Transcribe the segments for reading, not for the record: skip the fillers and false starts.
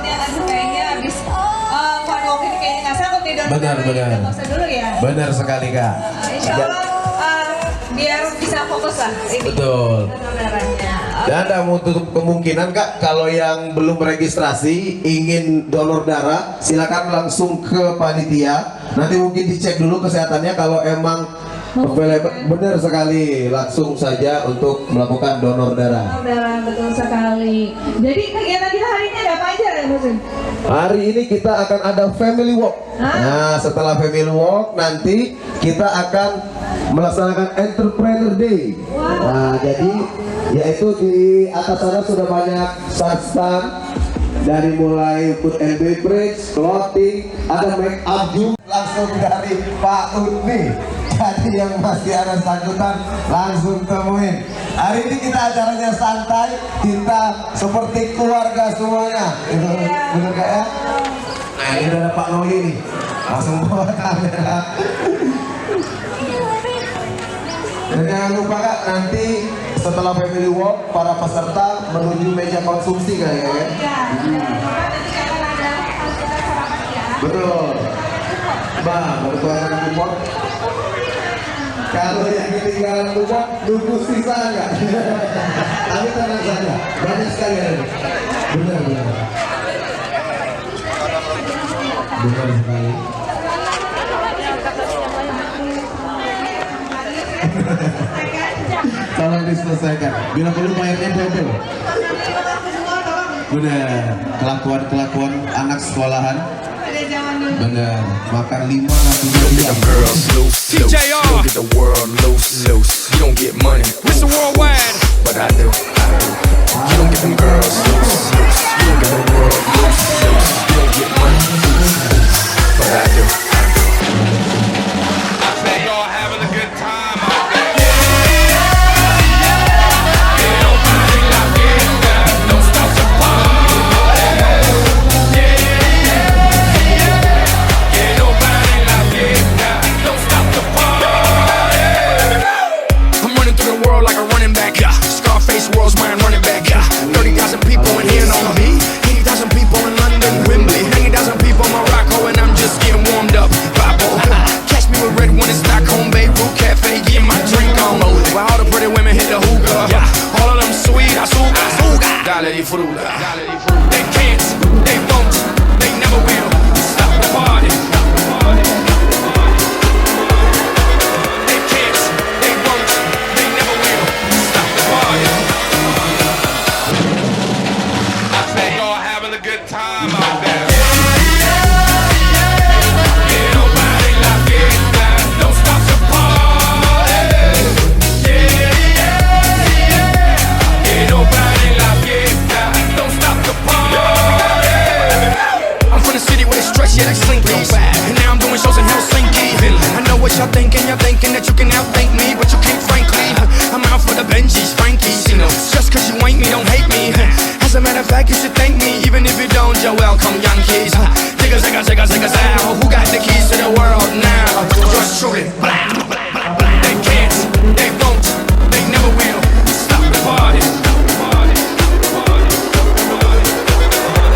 takutnya aduh kayaknya habis waduh ini kayaknya nggak sanggup nih donor Benar. nggak usah dulu ya. Benar sekali Kak. Insya Allah biar bisa fokus lah ini. Betul. Donor darahnya. Dan ada menutup kemungkinan Kak, kalau yang belum registrasi ingin donor darah, silakan langsung ke panitia. Nanti mungkin dicek dulu kesehatannya, kalau emang available, benar sekali, langsung saja untuk melakukan donor darah. Donor darah betul sekali. Jadi kegiatan kita hari ini ada apa aja ya Mas? Hari ini kita akan ada family walk. Nah, setelah family walk nanti kita akan melaksanakan Entrepreneur Day. Nah, jadi yaitu di atas sana sudah banyak stand-stand dari mulai food and beverage, clothing, ada make up juga langsung dari Pak Uni. Jadi yang masih ada sangkutan langsung temuin. Hari ini kita acaranya santai, kita seperti keluarga semuanya. Bener gak ya? Nah ini udah ada Pak Noi nih, langsung bawa kamera. Dan jangan lupa Kak, nanti setelah family walk para peserta menuju meja konsumsi kayaknya ya. Nanti akan ada kita sarapan ya. Betul. Bang, bertuanan kupon. Kalau yang ketinggalan kupon, nunggu sisa enggak? Tapi tenang saja, banyak sekali ada. Benar. Benar sekali. Tolong diselesaikan. Bila perlu bayarnya double. Benar. Kelakuan anak sekolahan. Benar. Makan 5 nanti Them girls loose, loose. You don't get the world loose, loose. You don't get money, Mr. Worldwide. but I do. You don't get them girls loose, loose. You don't get the world loose, loose. You don't get money, but I do. I bet y'all having a good time out there. Don't stop the party. Yeah, nobody la fiesta. Don't stop the party. I'm running through the world like a running back. Scarface world's mine running back. 30,000 people in here know me. 80,000 people in London, Wembley. 90,000 people in Morocco, and I'm just getting warmed up. Bible. Catch me with red one in Stockholm, Beirut Cafe, getting my drink on. While all the pretty women hit the hookah. All of them sweet, azúcar. Dale di fruta. They can't, they won't, they never will stop the party. They can't, they won't, they never will stop the party. I bet y'all having a good time out there. Yeah, nobody la fiesta. Don't stop the party. Yeah, nobody la fiesta. Don't stop the party. I'm from the city where they stretch, yeah, like slinkies. And now I'm doing shows in Helsinki. I know what y'all thinking that you can outthink me, but you can't, frankly. I'm out for the Benjis, Frankies. Just cause you ain't me, don't hate me. As a matter of fact, you should thank me. Even if you don't, you're welcome, Yankees. Digga, zigga, zigga, zigga, zow. Who got the keys to the world now? Yours truly. They can't, they won't, they never will stop the party.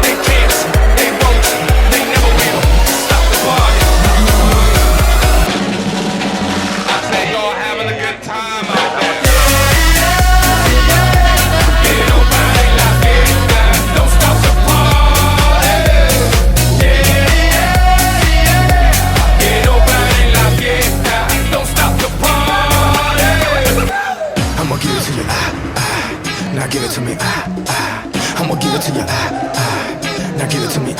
They can't, they won't, they never will stop the party. I bet y'all having a good time out there. Yeah, nobody la fiesta. Don't stop the party. Yeah, nobody la fiesta. Don't stop the party. I'ma give it to you, now give it to me, I'ma give it to you, now give it to me,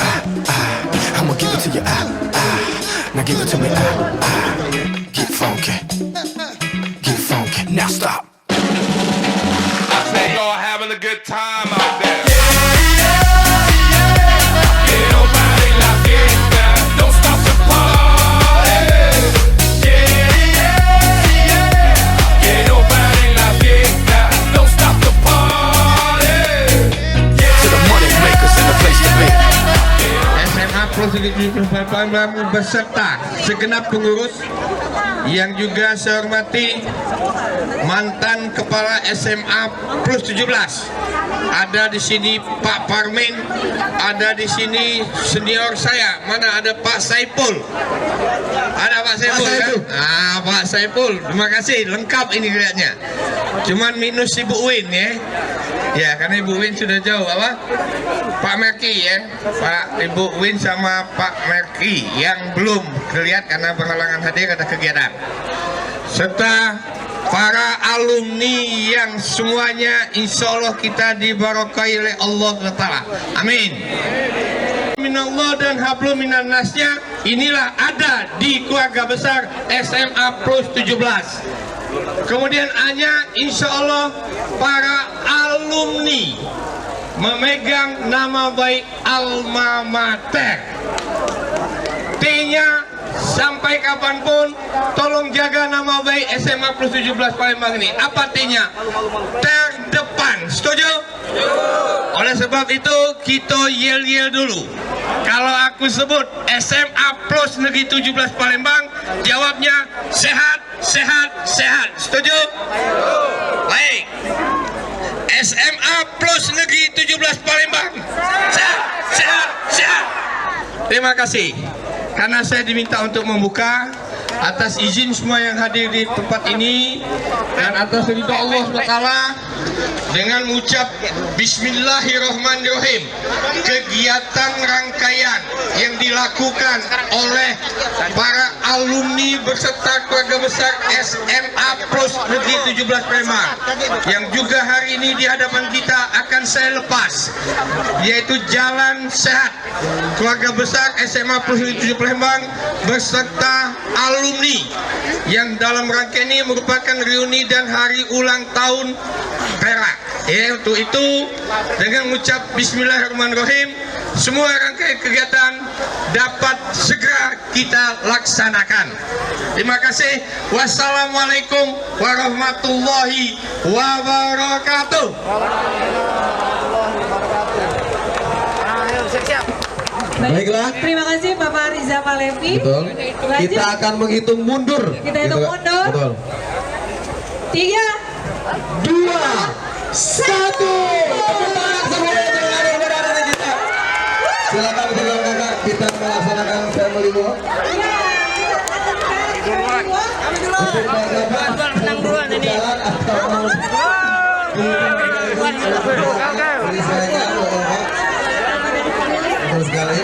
I'ma give it to you, now give it to me, get funky, now stop. I bet y'all having a good time out there. Yeah, nobody la fiesta. Don't stop the party. Yeah, nobody la fiesta. Don't stop the party. To the money makers in the place to be. SMA Plus 17 beserta segenap pengurus yang juga saya hormati mantan kepala SMA Plus 17 ada di sini Pak Parmin, ada di sini senior saya. Mana ada Pak Saipul? Ada Pak Saipul kan? Ah, Pak Saipul, terima kasih, lengkap ini kelihatannya. Cuman minus Ibu Win ya. Ya, karena Ibu Win sudah jauh apa? Pak Merki ya, Pak Ibu Win sama Pak Merki yang belum terlihat karena berhalangan hadir ada kegiatan. Serta para alumni yang semuanya insya Allah kita dibarokai oleh Allah SWT. Amin. Minallah dan hablum minan nasnya inilah ada di keluarga besar SMA Plus 17. Kemudian hanya insya Allah para alumni memegang nama baik alma mater. T-nya sampai kapanpun tolong jaga nama baik SMA Plus 17 Palembang ini. Apa T-nya? Terdepan. Setuju? Oleh sebab itu kita yel-yel dulu. Kalau aku sebut SMA Plus Negeri 17 Palembang, jawabnya sehat, sehat, sehat. Setuju? Baik. SMA Plus Negeri 17 Palembang. Sehat, sehat, sehat. Terima kasih. Karena saya diminta untuk membuka, atas izin semua yang hadir di tempat ini dan atas ridha Allah SWT, dengan mengucap Bismillahirrahmanirrahim, kegiatan rangkaian yang dilakukan oleh para alumni beserta keluarga besar SMA Plus Negeri 17 Palembang yang juga hari ini di hadapan kita akan saya lepas, yaitu Jalan Sehat keluarga besar SMA Plus Negeri 17 Palembang beserta alumni yang dalam rangka ini merupakan reuni dan hari ulang tahun Perak. Ya, untuk itu dengan mengucap Bismillahirrahmanirrahim, semua rangkaian kegiatan dapat segera kita laksanakan. Terima kasih. Wassalamualaikum warahmatullahi wabarakatuh. Baiklah. Terima kasih Bapak Riza Malevi. Betul. Lanjut. Kita akan menghitung mundur. Kita hitung mundur. Betul. 3, 2, 1. Silakan bilang kakak, kita melaksanakan family walk. Untuk bapak menang duluan ini. Jalan atau mau ini saya betul sekali.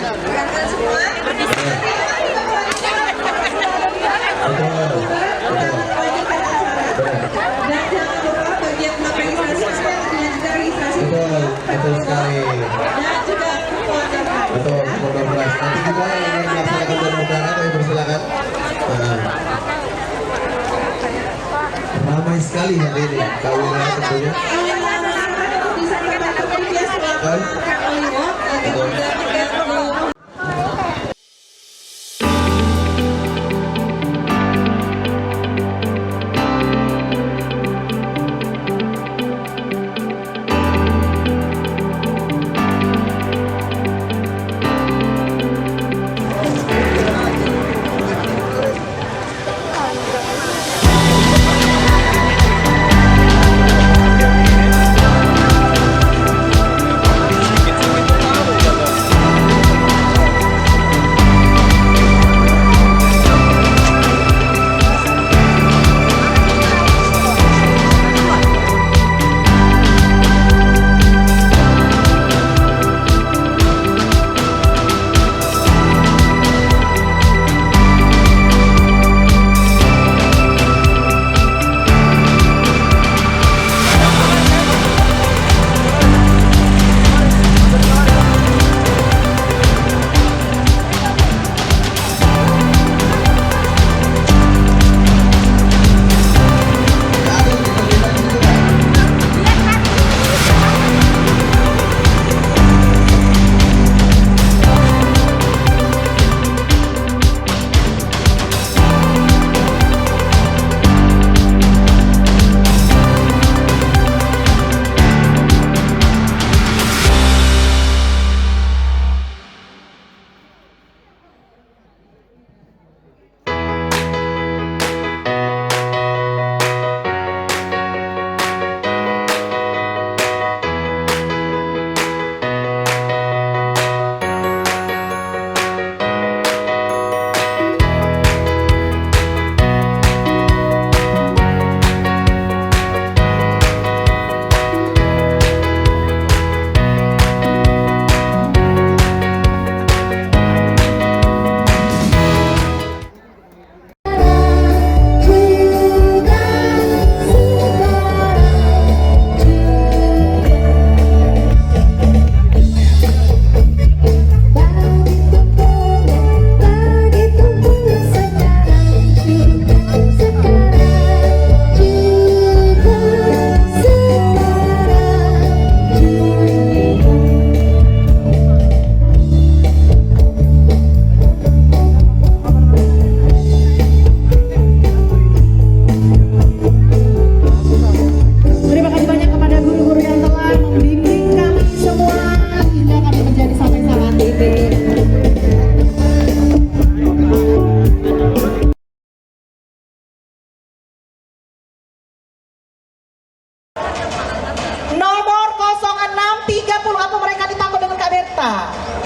Betul sekali. Betul, betul. Nanti juga yang melaksanakan donor-donor, kami persilakan. Ramai sekali hari ini, kau lihat tentunya.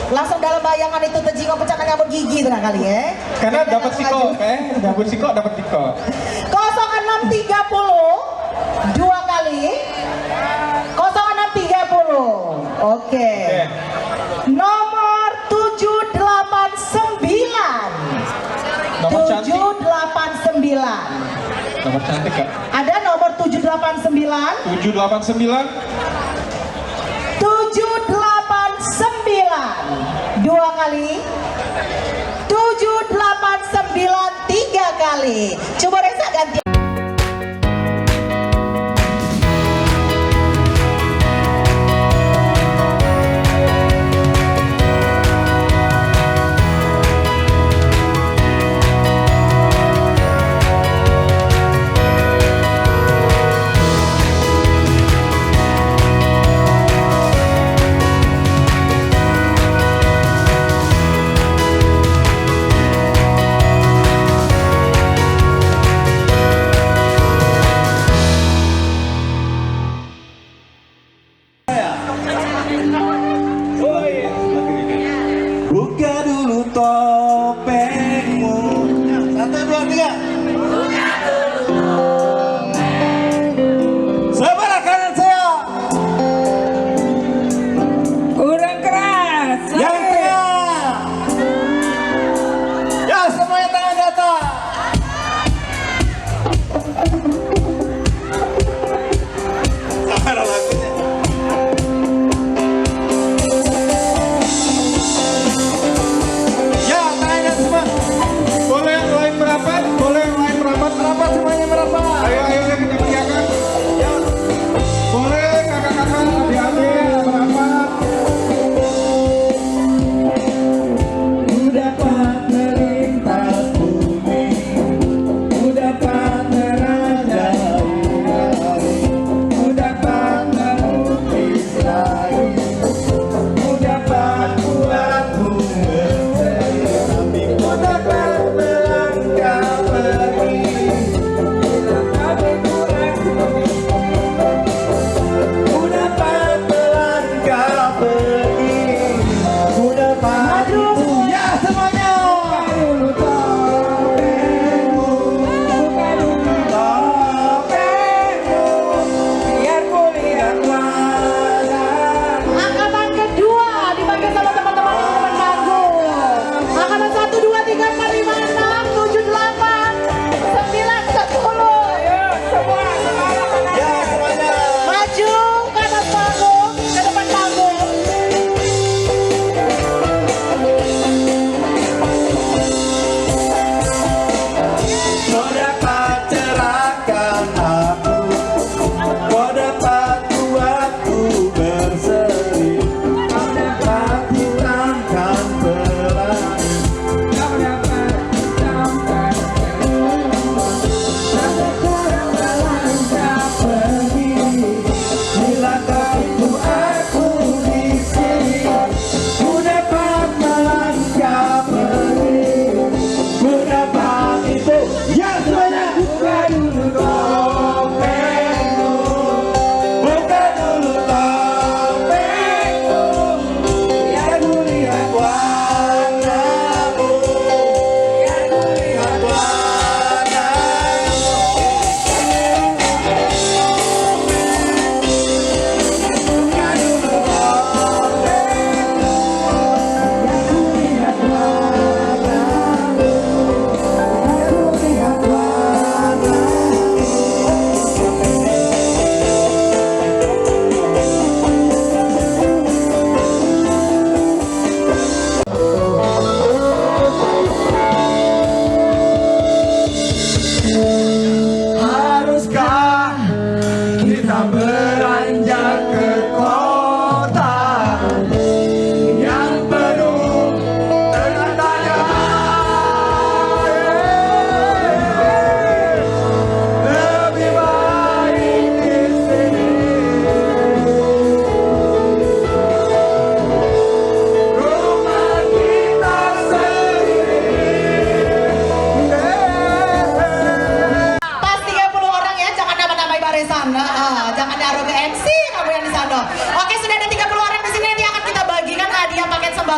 Langsung dalam bayangan itu tejingo pecahkan nyamuk gigi tenang kali ya. Karena dapat siko, dapat siko, dapat siko. 0630 dua kali. 0630. Oke. Nomor 789. Nomor cantik. 789. Nomor cantik Kak. Ada nomor 789. 789. 789 dua kali. 789 tiga kali. Coba Reza ganti.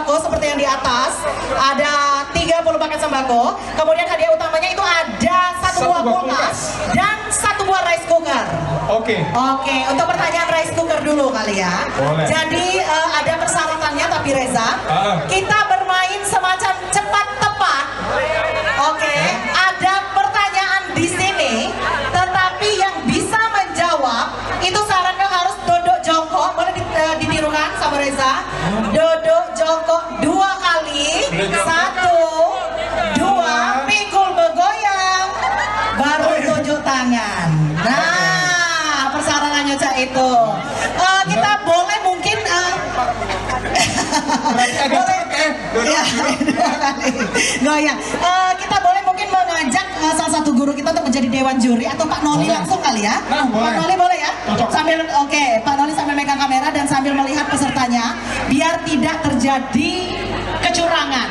sembako seperti yang di atas. Ada 30 paket sembako. Kemudian hadiah utamanya itu ada satu buah kulkas dan satu buah rice cooker. Oke. Oke, untuk pertanyaan rice cooker dulu kali ya. Boleh. Jadi ada persyaratannya tapi Reza, kita bermain semacam cepat tepat. Oke, ada pertanyaan di sini, tetapi yang bisa menjawab itu sarannya harus duduk jongkok. Boleh ditirukan sama Reza? Duduk jongkok 2 kali. 1, 2, pikul bergoyang, baru tunjuk tangan. Nah, persyaratannya cak itu. Kita boleh mungkin boleh ya, 2 kali goyang. Kita boleh mungkin mengajak salah satu guru kita untuk menjadi dewan juri atau Pak Noli langsung kali ya. Nah, boleh. Pak Noli boleh ya? Sambil Pak Noli sambil megang kamera dan sambil melihat pesertanya biar tidak terjadi kecurangan.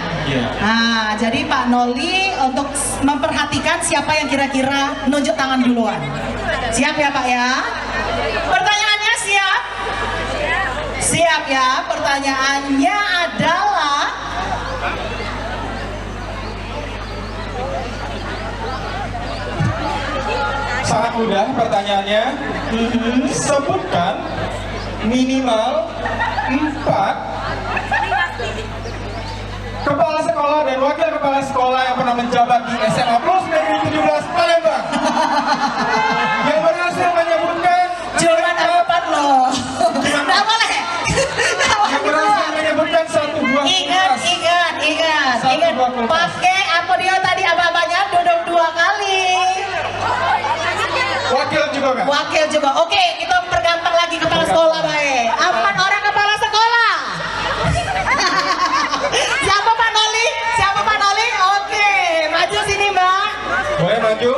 Nah, jadi Pak Noli untuk memperhatikan siapa yang kira-kira nunjuk tangan duluan. Siap ya Pak ya? Pertanyaannya siap? Siap ya, pertanyaannya adalah Sangat mudah pertanyaannya. Sebutkan minimal 4 kepala sekolah dan wakil kepala sekolah yang pernah menjabat di SMA Plus Negeri 17 Palembang yang berhasil menyebutkan cuma 4 loh. Nggak boleh. yang berhasil menyebutkan satu buah Ingat. Pakai apa dia tadi abang-abangnya duduk 2 kali. wakil juga kan? Wakil juga. Oke, kita pergampang lagi kepala sekolah baik. 4 orang kepala sekolah. Siapa Pak Noli? Siapa Pak Noli? Oke, maju sini Mbak. Boleh maju?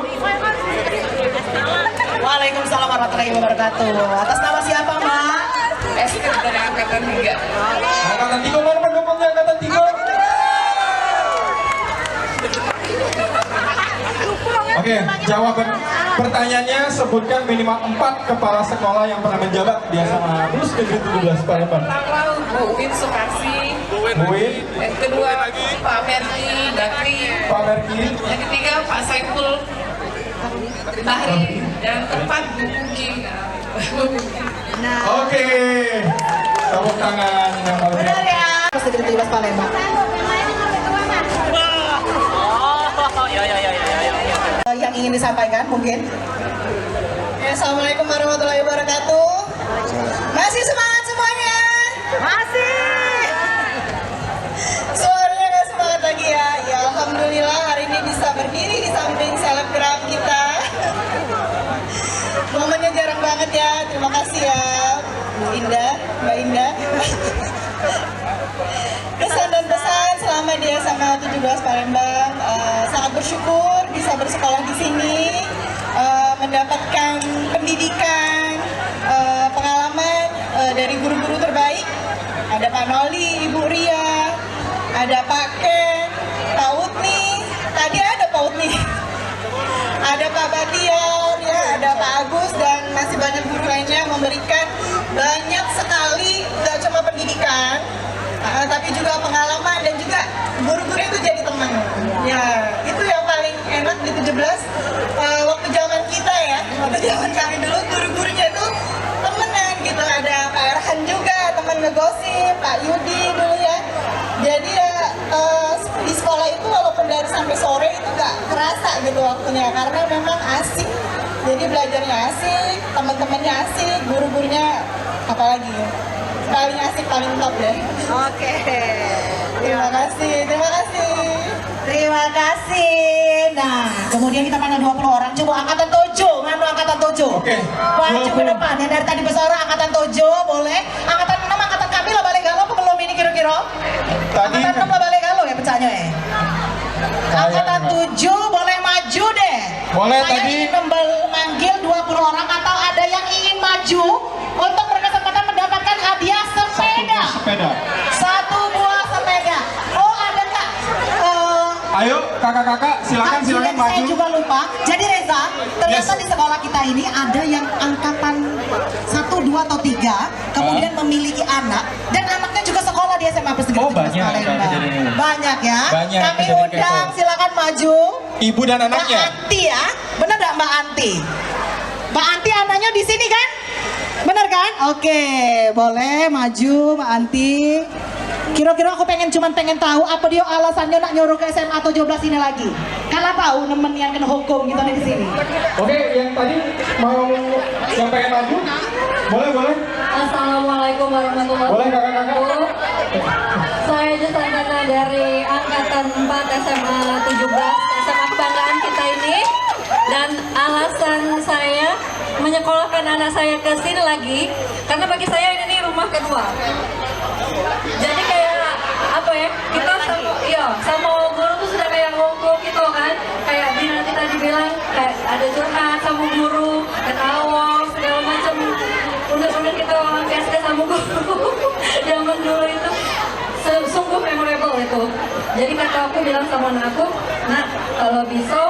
Waalaikumsalam warahmatullahi wabarakatuh. Atas nama siapa Mbak? Esther dari angkatan 3. Angkatan 3, mana pendukungnya angkatan 3? Oke, jawaban pertanyaannya sebutkan minimal 4 kepala sekolah yang pernah menjabat di SMA Plus Negeri 17 Palembang. Bu Win Sukarsi. Buin, Yang kedua Pak Merki Dakri. Pak Merki, Yang ketiga Pak Saiful Bahri. Yang keempat Bu Puki. Oke, tepuk tangan yang paling Benar ya. Plus Negeri 17 Palembang. Yang ingin disampaikan mungkin. Ya, Assalamualaikum warahmatullahi wabarakatuh. Masih semangat semuanya? Masih. Suaranya nggak semangat lagi ya. Ya alhamdulillah hari ini bisa berdiri di samping selebgram kita. Momennya jarang banget ya. Terima kasih ya Mbak Indah. Kesan dan pesan selama dia sama 17 Palembang, sangat bersyukur bisa bersekolah di sini, mendapatkan pendidikan, pengalaman dari guru-guru terbaik. Ada Pak Noli, Ibu Ria, ada Pak Ken, Pak Utni, tadi ada Pak Utni, ada Pak Batiar, ya, ada Pak Agus dan masih banyak guru lainnya yang memberikan banyak sekali, tidak cuma pendidikan, tapi juga pengalaman dan juga guru-guru itu jadi teman. Ya, itu yang paling enak di 17. Waktu zaman kita ya, waktu zaman kami dulu guru-gurunya itu temenan gitu. Ada Pak Erhan juga, teman ngegosip, Pak Yudi dulu ya. Jadi ya di sekolah itu walaupun dari sampai sore itu gak kerasa gitu waktunya karena memang asik. Jadi belajarnya asik, teman-temannya asik, guru-gurunya apalagi ya. Paling asik, paling top deh. Oke. Terima kasih. Terima kasih. Nah, kemudian kita panggil 20 orang. Coba angkatan 7, mana angkatan 7? Oke. Maju ke depan. Yang dari tadi bersuara angkatan 7, boleh. Angkatan 6, angkatan kami lah balik galau apa belum ini kira-kira? Tadi Angkatan 6 lah balik galau ya pecahnya ya? Angkatan 7 boleh maju deh. Boleh, Saya tadi. ingin memanggil 20 orang atau ada yang ingin maju untuk berkesempatan mendapatkan hadiah sepeda. Satu buah sepeda. Oh ada nggak? Ayo kakak-kakak silakan Saya maju. juga lupa. Jadi Reza, ternyata Yes. di sekolah kita ini ada yang angkatan 1, 2 atau 3 kemudian memiliki anak dan anaknya juga sekolah di di SMA Plus 17 Oh, banyak Palembang? kejadian. Banyak ya. Banyak Kami kejadian kayak undang, itu. silakan maju. Ibu dan Mbak anaknya. Anti ya, benar nggak Mbak Anti? Mbak Anti anaknya di sini kan? Benar kan? Oke, boleh maju Mbak Anti. Kira-kira aku cuman pengen tahu apa dia alasannya nak nyuruh ke SMA 17 ini lagi. Karena tahu nemen yang kena hukum gitu nih di sini. Oke, yang tadi mau yang pengen maju, boleh. Assalamualaikum warahmatullahi Boleh, kakak-kakak. wabarakatuh. Saya Jusantana dari angkatan 4 SMA 17, SMA kebanggaan kita ini. Dan alasan saya menyekolahkan anak saya ke sini lagi karena bagi saya ini rumah kedua. Jadi kayak apa ya, kita sama guru tuh sudah kayak ngomong gitu kan, kayak Dina tadi bilang kayak ada curhat sama guru, ketawa segala macam, udah kita lampiaskan sama guru zaman dulu itu sungguh memorable itu. Jadi kata aku bilang sama anak aku, nah kalau bisa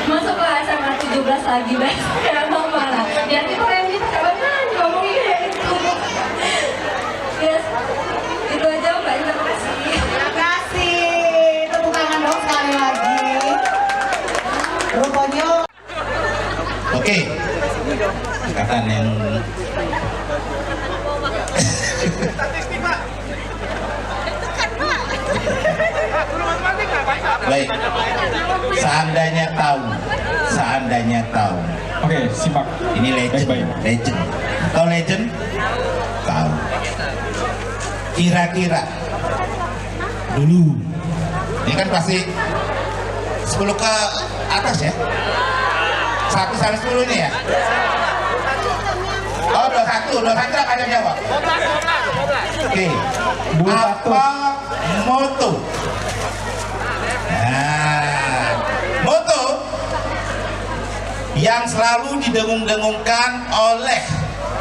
masuklah SMA 17 lagi besok ya mau mana biar kita yang bisa kawan ngomongin kayak gitu. Yes, itu aja Mbak, terima kasih. Terima kasih. Tepuk tangan dong sekali lagi. Rupanya Oke, katakan yang baik. Seandainya tahu. Oke, simak. Ini legend, Baik. legend. Tahu legend? Tahu. Kira-kira dulu. Ini kan pasti 10 ke atas ya. 1 sampai 10 ini ya. Oh, 21 lah ada jawab. Oke. Apa moto? Nah, moto yang selalu didengung-dengungkan oleh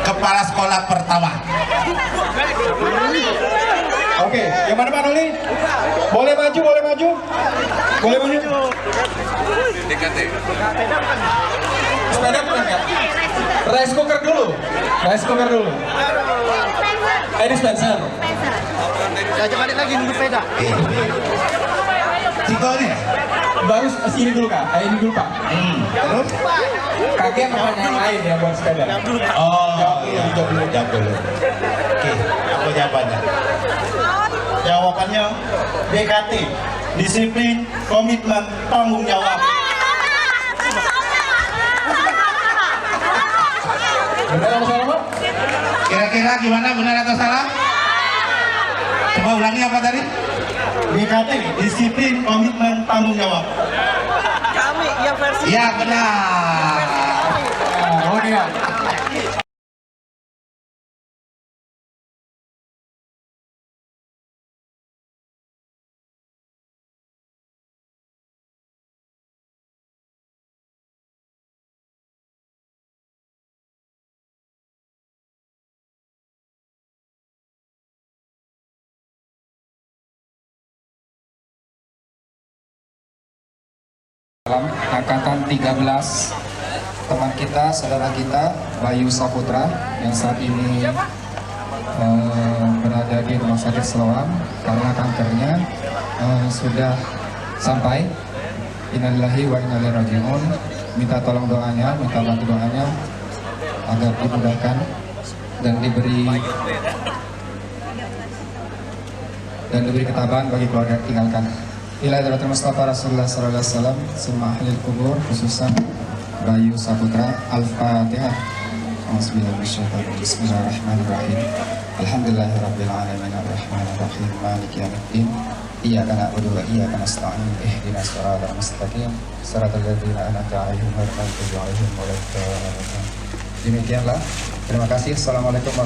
kepala sekolah pertama. Oke, yang mana Pak Noli? Boleh maju. Boleh maju. Sepeda bukan nggak? Rice cooker dulu. Ini Spencer. Ciko nih. Bagus, sini dulu Kak. Ini dulu Pak. Terus? Kakek pertanyaan lain ya buat sepeda. Oh, jawab dulu. Oke, apa jawabannya? Jawabannya BKT, disiplin, komitmen, tanggung jawab. Benar atau salah Pak? Kira-kira gimana, benar atau salah? Coba ulangi apa tadi? BKT, disiplin, komitmen, tanggung jawab. Ya benar. Oke Kak. Angkatan 13 teman kita, saudara kita Bayu Saputra yang saat ini berada di rumah sakit Selawam karena kankernya sudah sampai. Innalillahi wa inna ilaihi raji'un. Minta tolong doanya, minta bantu doanya agar dimudahkan dan diberi ketabahan bagi keluarga yang tinggalkan. Ila hadratil Mustafa Rasulullah sallallahu alaihi wasallam, summa ahlil kubur, khususan Bayu Saputra. Al-Fatihah. Bismillahirrahmanirrahim. Alhamdulillahirabbil alamin arrahmanir rahim maliki yaumiddin. Iyyaka na'budu wa iyyaka nasta'in. Ihdinas siratal mustaqim. Siratal ladzina an'amta 'alaihim ghairil maghdubi 'alaihim waladdallin. Demikianlah. Terima kasih. Assalamualaikum warahmatullahi wabarakatuh.